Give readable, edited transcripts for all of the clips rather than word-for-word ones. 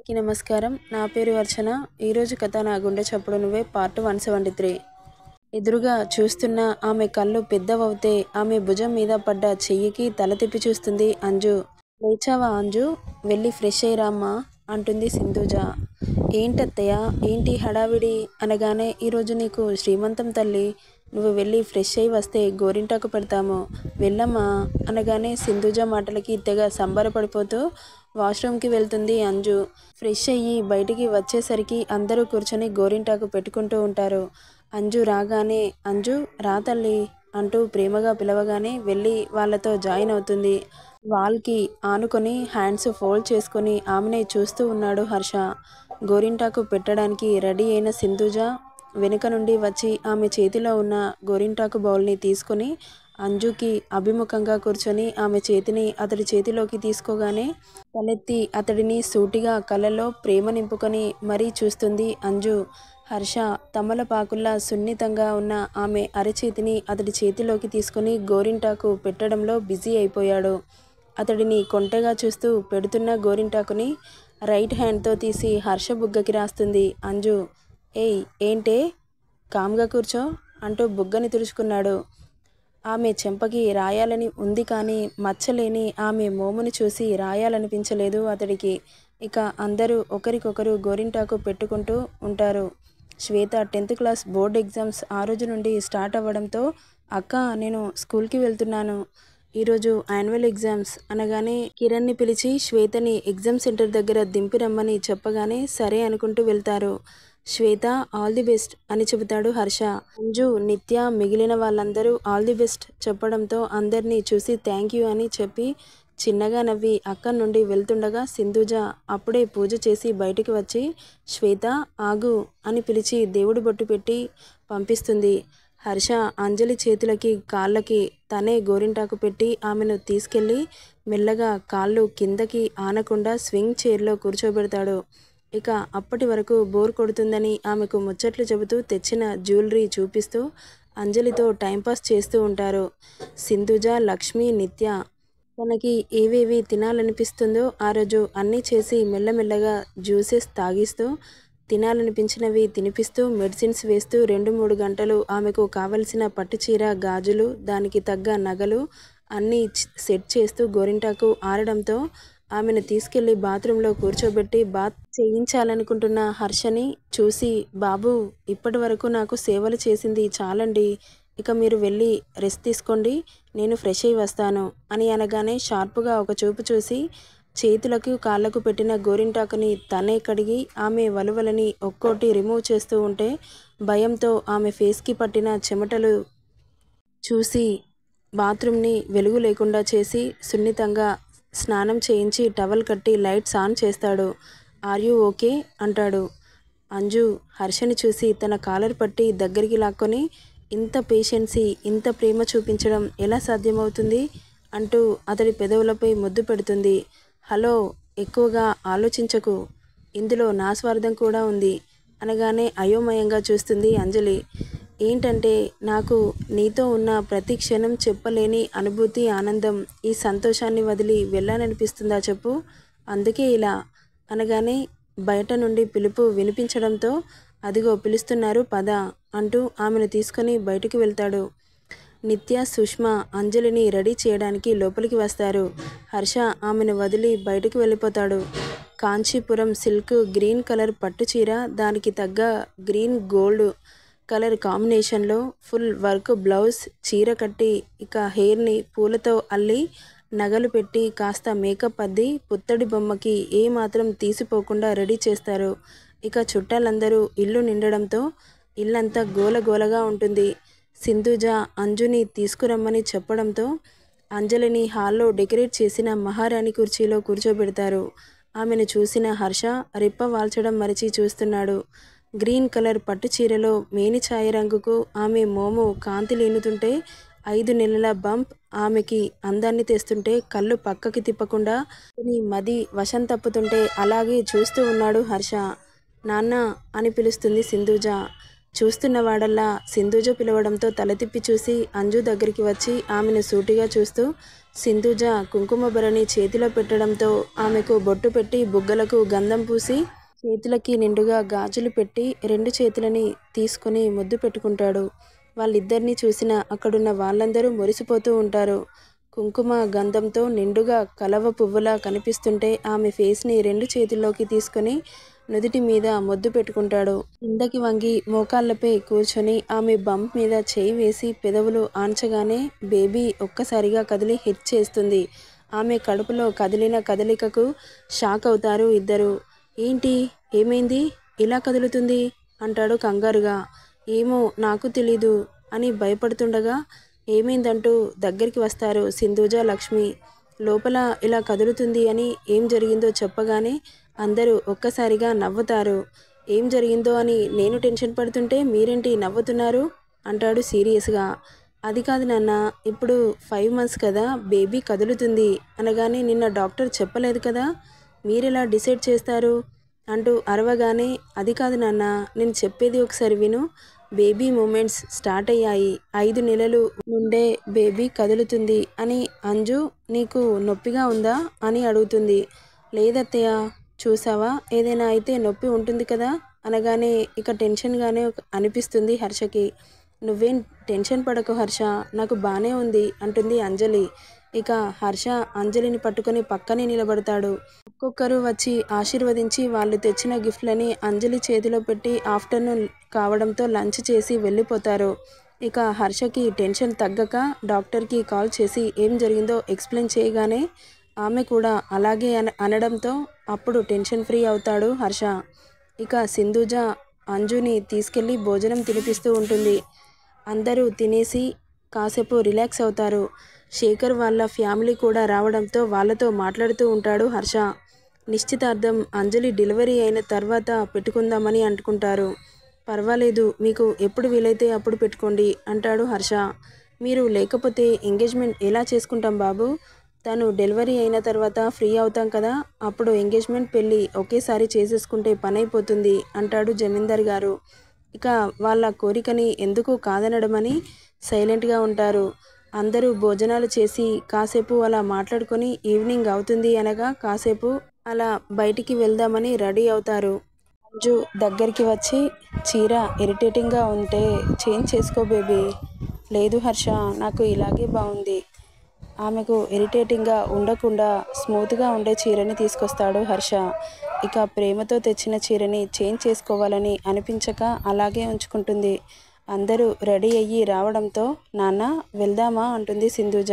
అందరికీ నమస్కారం. నా పేరు అర్చన. ఈరోజు కథ నా గుండె చప్పుడు నువ్వే పార్ట్ 173. ఎదురుగా చూస్తున్న ఆమె కళ్ళు పెద్దవవుతే ఆమె భుజం మీద పడ్డ చెయ్యికి తల తిప్పి చూస్తుంది అంజు. లేచావా అంజు? వెళ్ళి ఫ్రెష్ అయ్యిరామ్మా అంటుంది సింధూజ. ఏంటత్తయ్య, ఏంటి హడావిడి అనగానే ఈరోజు నీకు శ్రీమంతం తల్లి, నువ్వు వెళ్ళి ఫ్రెష్ అయ్యి వస్తే గోరింటాకు పెడతాము, వెళ్ళమ్మా అనగానే సింధూజ మాటలకి తెగ సంబరపడిపోతూ వాష్రూమ్కి వెళ్తుంది అంజు. ఫ్రెష్ అయ్యి బయటికి వచ్చేసరికి అందరూ కూర్చొని గోరింటాకు పెట్టుకుంటూ ఉంటారు. అంజు రాగానే అంజు రా తల్లి అంటూ ప్రేమగా పిలవగానే వెళ్ళి వాళ్ళతో జాయిన్ అవుతుంది. వాల్కి ఆనుకొని హ్యాండ్స్ ఫోల్డ్ చేసుకొని ఆమెనే చూస్తూ ఉన్నాడు హర్ష. గోరింటాకు పెట్టడానికి రెడీ అయిన సింధూజ వెనుక నుండి వచ్చి ఆమె చేతిలో ఉన్న గోరింటాకు బౌల్ని తీసుకొని అంజుకి అభిముఖంగా కూర్చొని ఆమె చేతిని అతడి చేతిలోకి తీసుకోగానే తలెత్తి అతడిని సూటిగా కళ్ళలో ప్రేమ నింపుకొని మరీ చూస్తుంది అంజు. హర్ష తమలపాకుల్లా సున్నితంగా ఉన్న ఆమె అరచేతిని అతడి చేతిలోకి తీసుకొని గోరింటాకు పెట్టడంలో బిజీ అయిపోయాడు. అతడిని కొంటెగా చూస్తూ పెడుతున్న గోరింటాకుని రైట్ హ్యాండ్తో తీసి హర్ష బుగ్గకి రాస్తుంది అంజు. ఏయ్ ఏంటే, కామ్గా కూర్చో అంటూ బుగ్గని తుడుచుకున్నాడు. ఆమె చెంపకి రాయాలని ఉంది కానీ మచ్చలేని ఆమె మోముని చూసి రాయాలనిపించలేదు అతడికి. ఇక అందరూ ఒకరికొకరు గోరింటాకు పెట్టుకుంటూ ఉంటారు. శ్వేత 10th క్లాస్ బోర్డ్ ఎగ్జామ్స్ ఆ రోజు నుండి స్టార్ట్ అవ్వడంతో అక్క నేను స్కూల్కి వెళ్తున్నాను, ఈరోజు యాన్యువల్ ఎగ్జామ్స్ అనగానే కిరణ్ని పిలిచి శ్వేతని ఎగ్జామ్ సెంటర్ దగ్గర దింపి రమ్మని చెప్పగానే సరే అనుకుంటూ వెళ్తారు. శ్వేత ఆల్ ది బెస్ట్ అని చెబుతాడు హర్ష. అంజు, నిత్య మిగిలిన వాళ్ళందరూ ఆల్ ది బెస్ట్ చెప్పడంతో అందరినీ చూసి థ్యాంక్ యూ అని చెప్పి చిన్నగా నవ్వి అక్కడి నుండి వెళ్తుండగా సింధూజ అప్పుడే పూజ చేసి బయటికి వచ్చి శ్వేత ఆగు అని పిలిచి దేవుడి బొట్టు పెట్టి పంపిస్తుంది. హర్ష అంజలి చేతులకి కాళ్ళకి తనే గోరింటాకు పెట్టి ఆమెను తీసుకెళ్ళి మెల్లగా కాళ్ళు కిందకి ఆనకుండా స్వింగ్ చైర్లో కూర్చోబెడతాడు. ఇక అప్పటి వరకు బోర్ కొడుతుందని ఆమెకు ముచ్చట్లు చెబుతూ తెచ్చిన జ్యువెలరీ చూపిస్తూ అంజలితో టైంపాస్ చేస్తూ ఉంటారు సింధూజ, లక్ష్మి, నిత్య. తనకి ఏవేవి తినాలనిపిస్తుందో ఆ రోజు అన్నీ చేసి మెల్లమెల్లగా జ్యూసెస్ తాగిస్తూ తినాలనిపించినవి తినిపిస్తూ మెడిసిన్స్ వేస్తూ 2-3 గంటలు ఆమెకు కావలసిన పట్టుచీర, గాజులు, దానికి తగ్గ నగలు అన్నీ సెట్ చేస్తూ గోరింటాకు ఆరడంతో ఆమెను తీసుకెళ్లి బాత్రూంలో కూర్చోబెట్టి బాత్ చేయించాలనుకుంటున్న హర్షని చూసి బాబు ఇప్పటి వరకు నాకు సేవలు చేసింది చాలండి, ఇక మీరు వెళ్ళి రెస్ట్ తీసుకోండి, నేను ఫ్రెష్ అయ్యి వస్తాను అని అనగానే షార్పుగా ఒక చూపు చూసి చేతులకు కాళ్ళకు పెట్టిన గోరింటాకుని తనే కడిగి ఆమె వలువలని ఒక్కోటి రిమూవ్ చేస్తూ ఉంటే భయంతో ఆమె ఫేస్కి పట్టిన చెమటలు చూసి బాత్రూమ్ని వెలుగు లేకుండా చేసి సున్నితంగా స్నానం చేయించి టవల్ కట్టి లైట్స్ ఆన్ చేస్తాడు. ఆర్ యూ ఓకే అంటాడు. అంజు హర్షని చూసి తన కాలర్ పట్టి దగ్గరికి లాక్కొని ఇంత పేషెన్సీ, ఇంత ప్రేమ చూపించడం ఎలా సాధ్యమవుతుంది అంటూ అతడి పెదవులపై ముద్దు పెడుతుంది. హలో, ఎక్కువగా ఆలోచించకు, ఇందులో నా స్వార్థం కూడా ఉంది అనగానే అయోమయంగా చూస్తుంది అంజలి. ఏంటంటే నాకు నీతో ఉన్న ప్రతి క్షణం చెప్పలేని అనుభూతి, ఆనందం, ఈ సంతోషాన్ని వదిలి వెళ్ళాలనిపిస్తుందా చెప్పు, అందుకే ఇలా అనగానే బయట నుండి పిలుపు వినిపించడంతో అదిగో పిలుస్తున్నారు పద అంటూ ఆమెను తీసుకొని బయటికి వెళ్తాడు. నిత్య, సుష్మా అంజలిని రెడీ చేయడానికి లోపలికి వస్తారు. హర్ష ఆమెను వదిలి బయటకు వెళ్ళిపోతాడు. కాంచీపురం సిల్క్ గ్రీన్ కలర్ పట్టు చీర, దానికి తగ్గ గ్రీన్ గోల్డ్ కలర్ కాంబినేషన్లో ఫుల్ వర్క్ బ్లౌజ్, చీర కట్టి ఇక హెయిర్ని పూలతో అల్లి నగలు పెట్టి కాస్త మేకప్ అద్ది పుత్తడి బొమ్మకి ఏమాత్రం తీసిపోకుండా రెడీ చేస్తారు. ఇక చుట్టాలందరూ ఇల్లు నిండడంతో ఇల్లంతా గోలగోలగా ఉంటుంది. సింధూజ అంజుని తీసుకురమ్మని చెప్పడంతో అంజలిని హాల్లో డెకరేట్ చేసిన మహారాణి కుర్చీలో కూర్చోబెడతారు. ఆమెను చూసిన హర్ష రిప్ప వాల్చడం మరిచి చూస్తున్నాడు. గ్రీన్ కలర్ పట్టు చీరలో మేనిఛాయ రంగుకు ఆమె మోము కాంతి లీనుతుంటే 5 నెలల బంప్ ఆమెకి అందాన్ని తెస్తుంటే కళ్ళు పక్కకి తిప్పకుండా మది వశం తప్పుతుంటే అలాగే చూస్తూ ఉన్నాడు హర్ష. నాన్న అని పిలుస్తుంది సింధూజ. చూస్తున్నవాడల్లా సింధూజ పిలవడంతో తల తిప్పి చూసి అంజు దగ్గరికి వచ్చి ఆమెను సూటిగా చూస్తూ సింధూజ కుంకుమ భరణి చేతిలో పెట్టడంతో ఆమెకు బొట్టు పెట్టి బుగ్గలకు గంధం పూసి చేతులకి నిండుగా గాజులు పెట్టి రెండు చేతులని తీసుకుని ముద్దు పెట్టుకుంటాడు. వాళ్ళిద్దరినీ చూసిన అక్కడున్న వాళ్ళందరూ మురిసిపోతూ ఉంటారు. కుంకుమ గంధంతో నిండుగా కలవ పువ్వులా కనిపిస్తుంటే ఆమె ఫేస్ని రెండు చేతుల్లోకి తీసుకొని నుదిటి మీద ముద్దు పెట్టుకుంటాడు. కిందకి వంగి మోకాళ్ళపై కూర్చొని ఆమె బంప్ మీద చేయి వేసి పెదవులు ఆంచగానే బేబీ ఒక్కసారిగా కదిలి హిట్ చేస్తుంది. ఆమె కడుపులో కదిలిన కదలికకు షాక్ అవుతారు ఇద్దరు. ఏంటి, ఏమైంది, ఇలా కదులుతుంది అంటాడు కంగారుగా. ఏమో నాకు తెలీదు అని భయపడుతుండగా ఏమైందంటూ దగ్గరికి వస్తారు సింధూజ, లక్ష్మి. లోపల ఇలా కదులుతుంది అని ఏం జరిగిందో చెప్పగానే అందరూ ఒక్కసారిగా నవ్వుతారు. ఏం జరిగిందో అని నేను టెన్షన్ పడుతుంటే మీరేంటి నవ్వుతున్నారు అంటాడు సీరియస్గా. అది కాదు నాన్న, ఇప్పుడు 5 months కదా, బేబీ కదులుతుంది అనగానే నిన్న డాక్టర్ చెప్పలేదు కదా, మీరెలా డిసైడ్ చేస్తారు అంటూ అరవగానే అది కాదు నాన్న, నేను చెప్పేది ఒకసారి విను. బేబీ మూమెంట్స్ స్టార్ట్ అయ్యాయి. 5 నెలలు నుండే బేబీ కదులుతుంది అని. అంజు, నీకు నొప్పిగా ఉందా అని అడుగుతుంది. లేదత్తయ్య, చూసావా, ఏదైనా అయితే నొప్పి ఉంటుంది కదా అనగానే ఇక టెన్షన్గానే అనిపిస్తుంది హర్షకి. నువ్వేం టెన్షన్ పడకు హర్ష, నాకు బాగానే ఉంది అంటుంది అంజలి. ఇక హర్ష అంజలిని పట్టుకొని పక్కనే నిలబడతాడు. ఒక్కొక్కరు వచ్చి ఆశీర్వదించి వాళ్ళు తెచ్చిన గిఫ్ట్లని అంజలి చేతిలో పెట్టి ఆఫ్టర్నూన్ కావడంతో లంచ్ చేసి వెళ్ళిపోతారు. ఇక హర్షకి టెన్షన్ తగ్గక డాక్టర్కి కాల్ చేసి ఏం జరిగిందో ఎక్స్ప్లెయిన్ చేయగానే ఆమె కూడా అలాగే అనడంతో అప్పుడు టెన్షన్ ఫ్రీ అవుతాడు హర్ష. ఇక సింధూజ అంజుని తీసుకెళ్ళి భోజనం తినిపిస్తూ ఉంటుంది. అందరూ తినేసి కాసేపు రిలాక్స్ అవుతారు. శేఖర్ వాళ్ళ ఫ్యామిలీ కూడా రావడంతో వాళ్ళతో మాట్లాడుతూ ఉంటాడు హర్ష. నిశ్చితార్థం అంజలి డెలివరీ అయిన తర్వాత పెట్టుకుందామని అనుకుంటారు. పర్వాలేదు, మీకు ఎప్పుడు వీలైతే అప్పుడు పెట్టుకోండి అంటాడు హర్ష. మీరు లేకపోతే ఎంగేజ్మెంట్ ఎలా చేసుకుంటాం బాబు, తను డెలివరీ అయిన తర్వాత ఫ్రీ అవుతాం కదా, అప్పుడు ఎంగేజ్మెంట్ పెళ్ళి ఒకేసారి చేసేసుకుంటే పని అయిపోతుంది అంటాడు జమీందార్ గారు. ఇక వాళ్ళ కోరికని ఎందుకు కాదనడమని సైలెంట్గా ఉంటారు. అందరూ భోజనాలు చేసి కాసేపు అలా మాట్లాడుకొని ఈవినింగ్ అవుతుంది అనగా కాసేపు అలా బయటికి వెళ్దామని రెడీ అవుతారు. అంజు దగ్గరికి వచ్చి, చీర ఇరిటేటింగ్గా ఉంటే చేంజ్ చేసుకో బేబీ. లేదు హర్ష, నాకు ఇలాగే బాగుంది. ఆమెకు ఇరిటేటింగ్గా ఉండకుండా స్మూత్గా ఉండే చీరని తీసుకొస్తాడు హర్ష. ఇక ప్రేమతో తెచ్చిన చీరని చేంజ్ చేసుకోవాలని అనిపించక అలాగే ఉంచుకుంటుంది. అందరూ రెడీ అయ్యి రావడంతో నాన్న వెళ్దామా అంటుంది సింధూజ.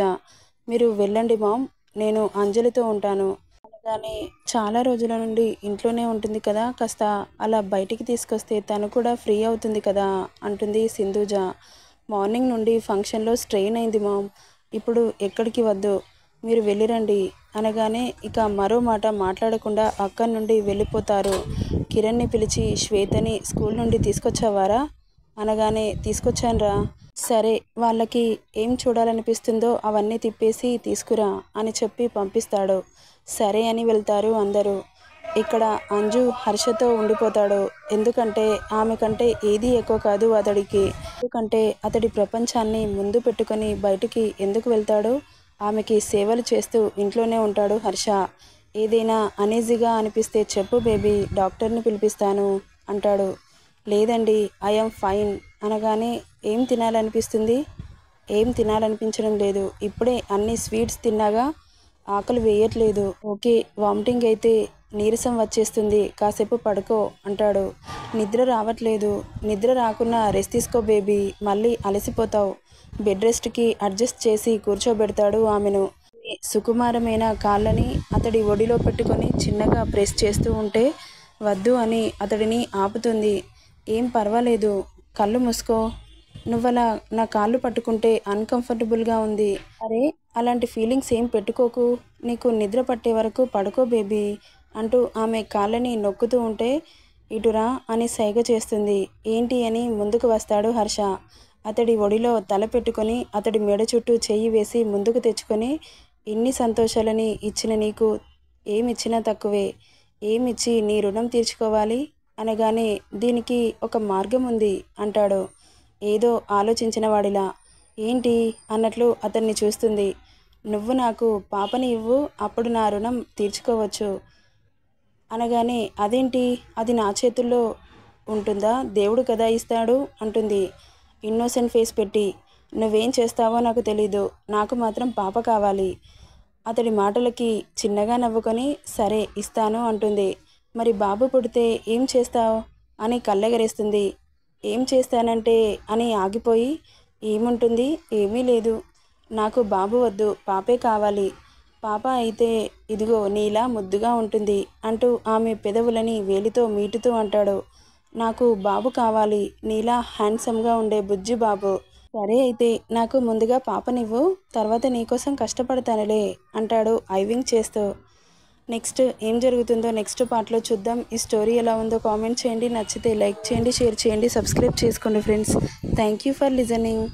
మీరు వెళ్ళండి మామ్, నేను అంజలితో ఉంటాను అనగానే చాలా రోజుల నుండి ఇంట్లోనే ఉంటుంది కదా, కాస్త అలా బయటికి తీసుకొస్తే తను కూడా ఫ్రీ అవుతుంది కదా అంటుంది సింధూజ. మార్నింగ్ నుండి ఫంక్షన్లో స్ట్రెయిన్ అయింది మామ్, ఇప్పుడు ఎక్కడికి వద్దు, మీరు వెళ్ళిరండి అనగానే ఇక మరో మాట మాట్లాడకుండా అక్కడి నుండి వెళ్ళిపోతారు. కిరణ్ని పిలిచి శ్వేతని స్కూల్ నుండి తీసుకొచ్చావారా అనగానే తీసుకొచ్చానురా. సరే, వాళ్ళకి ఏం చూడాలనిపిస్తుందో అవన్నీ తిప్పేసి తీసుకురా అని చెప్పి పంపిస్తాడు. సరే అని వెళ్తారు అందరూ. ఇక్కడ అంజు హర్షతో ఉండిపోతాడు. ఎందుకంటే ఆమె కంటే ఏది ఎక్కువ కాదు అతడికి. ఎందుకంటే అతడి ప్రపంచాన్ని ముందు పెట్టుకొని బయటికి ఎందుకు వెళ్తాడు, ఆమెకి సేవలు చేస్తూ ఇంట్లోనే ఉంటాడు హర్ష. ఏదైనా అనీజీగా అనిపిస్తే చెప్పు బేబీ, డాక్టర్ని పిలిపిస్తాను అంటాడు. లేదండి, ఐఎమ్ ఫైన్ అనగానే ఏం తినాలనిపిస్తుంది, ఏం తినాలనిపించడం లేదు, ఇప్పుడే అన్ని స్వీట్స్ తిన్నాగా, ఆకలి వేయట్లేదు. ఓకే, వామిటింగ్ అయితే నీరసం వచ్చేస్తుంది, కాసేపు పడుకో అంటాడు. నిద్ర రావట్లేదు. నిద్ర రాకున్నా రెస్ట్ తీసుకో బేబీ, మళ్ళీ అలసిపోతావు. బెడ్ రెస్ట్కి అడ్జస్ట్ చేసి కూర్చోబెడతాడు ఆమెను. సుకుమారమైన కాళ్ళని అతడి ఒడిలో పెట్టుకొని చిన్నగా ప్రెస్ చేస్తూ ఉంటే వద్దు అని అతడిని ఆపుతుంది. ఏం పర్వాలేదు, కళ్ళు మూసుకో, నువ్వలా నా కాళ్ళు పట్టుకుంటే అన్కంఫర్టబుల్గా ఉంది. అరే, అలాంటి ఫీలింగ్స్ ఏం పెట్టుకోకు, నీకు నిద్ర పట్టే వరకు పడుకో బేబీ అంటూ ఆమె కాళ్ళని నొక్కుతూ ఉంటే ఇటురా అని సైగ చేస్తుంది. ఏంటి అని ముందుకు వస్తాడు హర్ష. అతడి ఒడిలో తల పెట్టుకొని అతడి మెడ చుట్టూ చెయ్యి వేసి ముందుకు తెచ్చుకొని, ఇన్ని సంతోషాలని ఇచ్చిన నీకు ఏమిచ్చినా తక్కువే, ఏమిచ్చి నీ రుణం తీర్చుకోవాలి అనగానే దీనికి ఒక మార్గం ఉంది అంటాడు ఏదో ఆలోచించిన వాడిలా. ఏంటి అన్నట్లు అతన్ని చూస్తుంది. నువ్వు నాకు పాపని ఇవ్వు, అప్పుడు నా రుణం తీర్చుకోవచ్చు అనగానే, అదేంటి, అది నా చేతుల్లో ఉంటుందా, దేవుడు కదా ఇస్తాడు అంటుంది ఇన్నోసెంట్ ఫేస్ పెట్టి. నువ్వేం చేస్తావో నాకు తెలీదు, నాకు మాత్రం పాప కావాలి. అతడి మాటలకి చిన్నగా నవ్వుకొని, సరే ఇస్తాను అంటుంది. మరి బాబు పుడితే ఏం చేస్తావు అని కళ్ళెగరేస్తుంది. ఏం చేస్తానంటే అని ఆగిపోయి, ఏముంటుంది, ఏమీ లేదు, నాకు బాబు వద్దు, పాపే కావాలి. పాప అయితే ఇదిగో నీలా ముద్దుగా ఉంటుంది అంటూ ఆమె పెదవులని వేలితో మీటుతూ అంటాడు. నాకు బాబు కావాలి, నీలా హ్యాండ్సమ్గా ఉండే బుజ్జి బాబు. సరే అయితే నాకు ముందుగా పాపనివ్వు, తర్వాత నీకోసం కష్టపడతానులే అంటాడు ఐవింగ్ చేస్తూ. నెక్స్ట్ ఏం జరుగుతుందో నెక్స్ట్ పార్ట్లో చూద్దాం. ఈ స్టోరీ ఎలా ఉందో కామెంట్ చేయండి. నచ్చితే లైక్ చేయండి, షేర్ చేయండి, సబ్స్క్రైబ్ చేసుకోండి friends. Thank you for listening.